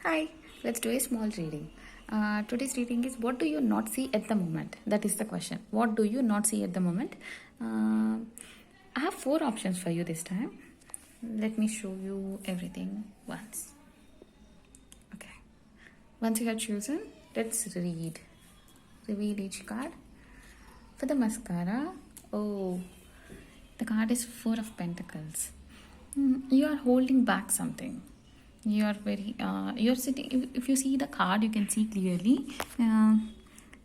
Hi, let's do a small reading. Today's reading is what do you not see at the moment? That is the question. What do you not see at the moment? I have four options for you this time. Let me show you everything once. Okay. Once you have chosen, let's read. Reveal each card. For the mascara, oh, the card is Four of Pentacles. You are holding back something. You are very you're sitting, if you see the card you can see clearly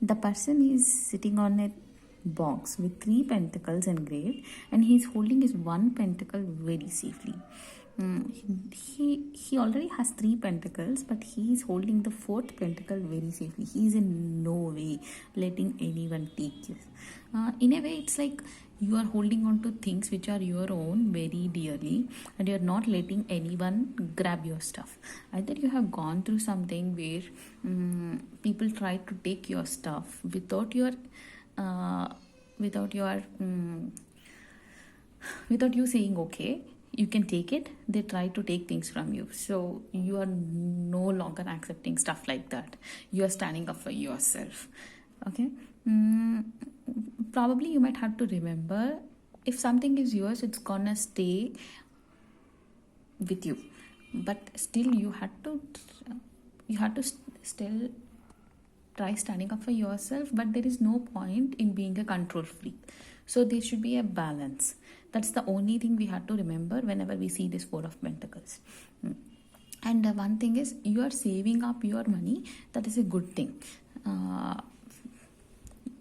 the person is sitting on a box with three pentacles engraved, and he's holding his one pentacle very safely. He already has three pentacles, but he is holding the fourth pentacle very safely. He is in no way letting anyone take this. In a way, it's like you are holding on to things which are your own very dearly, and you are not letting anyone grab your stuff. Either you have gone through something where people try to take your stuff without your without your without you saying okay, you can take it. They try to take things from you, so you are no longer accepting stuff like that. You are standing up for yourself. Okay. Probably you might have to remember, if something is yours, it's gonna stay with you, but still you had to still try standing up for yourself. But there is no point in being a control freak, so there should be a balance. That's the only thing we have to remember whenever we see this Four of Pentacles. And one thing is, you are saving up your money. That is a good thing.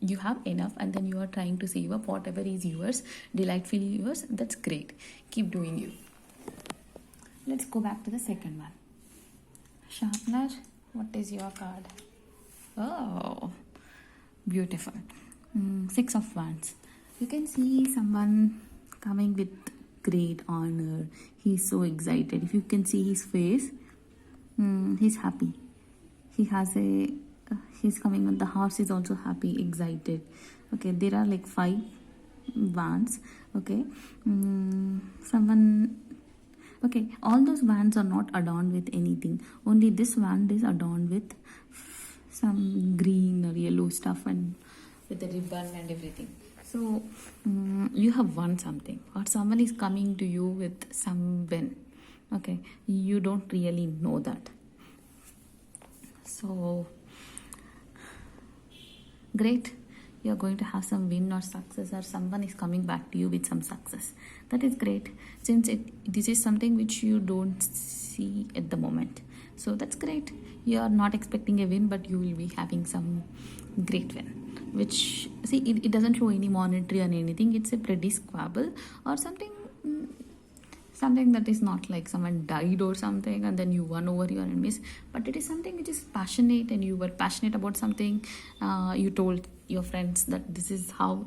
You have enough, and then you are trying to save up whatever is yours, delightfully yours. That's great. Keep doing you. Let's go back to the second one. Sharpener, what is your card? Oh, beautiful. Six of Wands. You can see someone coming with great honor. He's so excited. If you can see his face, he's happy. He's coming on the horse, is also happy, excited. Okay, there are like 5 wands. Okay. Someone, okay, all those wands are not adorned with anything. Only this wand is adorned with some green or yellow stuff, and with a ribbon and everything. So you have won something, or someone is coming to you with some win. Okay, you don't really know that. So great, you're going to have some win or success, or someone is coming back to you with some success. That is great, since this is something which you don't see at the moment. So that's great. You are not expecting a win, but you will be having some great win, which, see, it doesn't show any monetary or anything. It's a pretty squabble or something that is not like someone died or something and then you won over your enemies, but it is something which is passionate, and you were passionate about something. You told your friends that this is how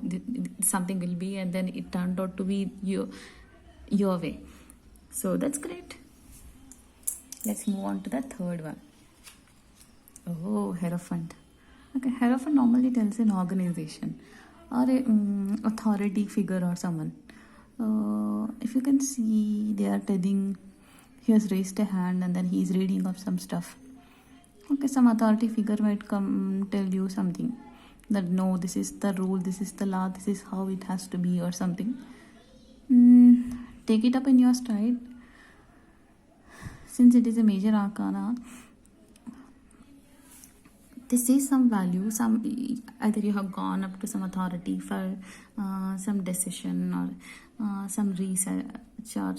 something will be, and then it turned out to be your way. So that's great. Let's move on to the third one. Oh, Hierophant. Okay, Hierophant normally tells an organization or a authority figure or someone. If you can see, they are telling, he has raised a hand and then he is reading up some stuff. Okay, some authority figure might come tell you something, that no, this is the rule, this is the law, this is how it has to be, or something. Take it up in your stride. Since it is a major arcana, this is some value. Either you have gone up to some authority for some decision, or some research, or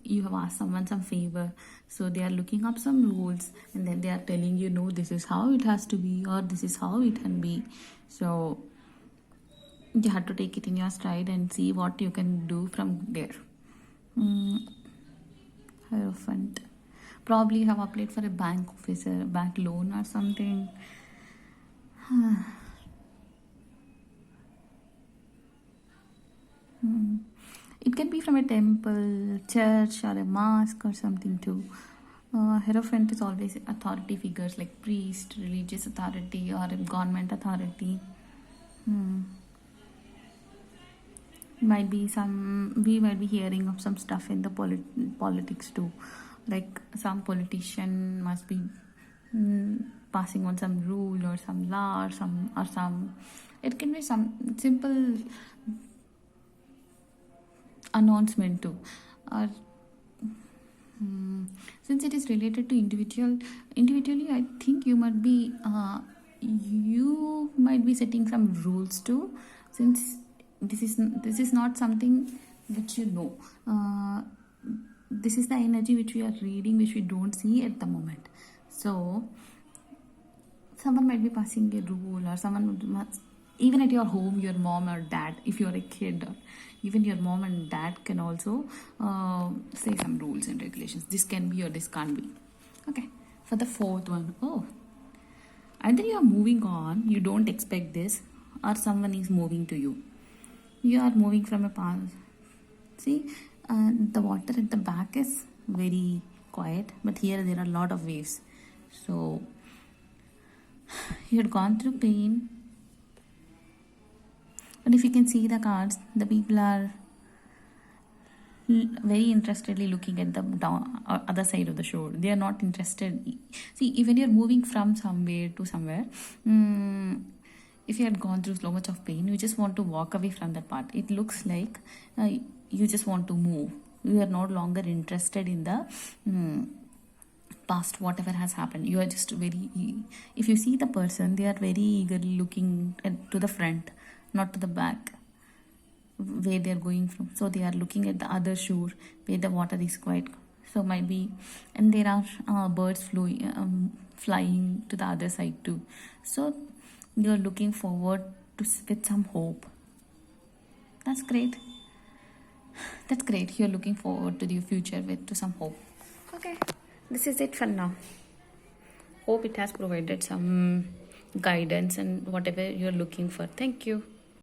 you have asked someone some favor. So they are looking up some rules, and then they are telling you, no, this is how it has to be, or this is how it can be. So you have to take it in your stride and see what you can do from there. Hierophant. Probably you have applied for a bank officer, bank loan or something. It can be from a temple, church, or a mosque or something too. Hierophant is always authority figures like priest, religious authority, or a government authority. We might be hearing of some stuff in the politics too. like some politician must be passing on some rule or some law or some it can be some simple announcement too, or since it is related to individually, I think you might be setting some rules too, since this is not something which you know. This is the energy which we are reading, which we don't see at the moment. So someone might be passing a rule, or even at your home, your mom or dad, if you're a kid, or even your mom and dad can also say some rules and regulations. This can be or this can't be. Okay, for the fourth one, either you are moving on, you don't expect this, or someone is moving to you. You are moving from a past. See, the water at the back is very quiet, but here there are a lot of waves. So you had gone through pain, and if you can see the cards, the people are very interestedly looking at the down other side of the shore. They are not interested. See, when you're moving from somewhere to somewhere, if you had gone through so much of pain, you just want to walk away from that part. It looks like you just want to move. You are no longer interested in the past, whatever has happened. You are just if you see the person, they are very eagerly looking to the front, not to the back where they are going from. So they are looking at the other shore where the water is quite, so might be, and there are birds flying to the other side too. So you are looking forward to with some hope. That's great. That's great. You're looking forward to the future to some hope. Okay, this is it for now. Hope it has provided some guidance and whatever you're looking for. Thank you.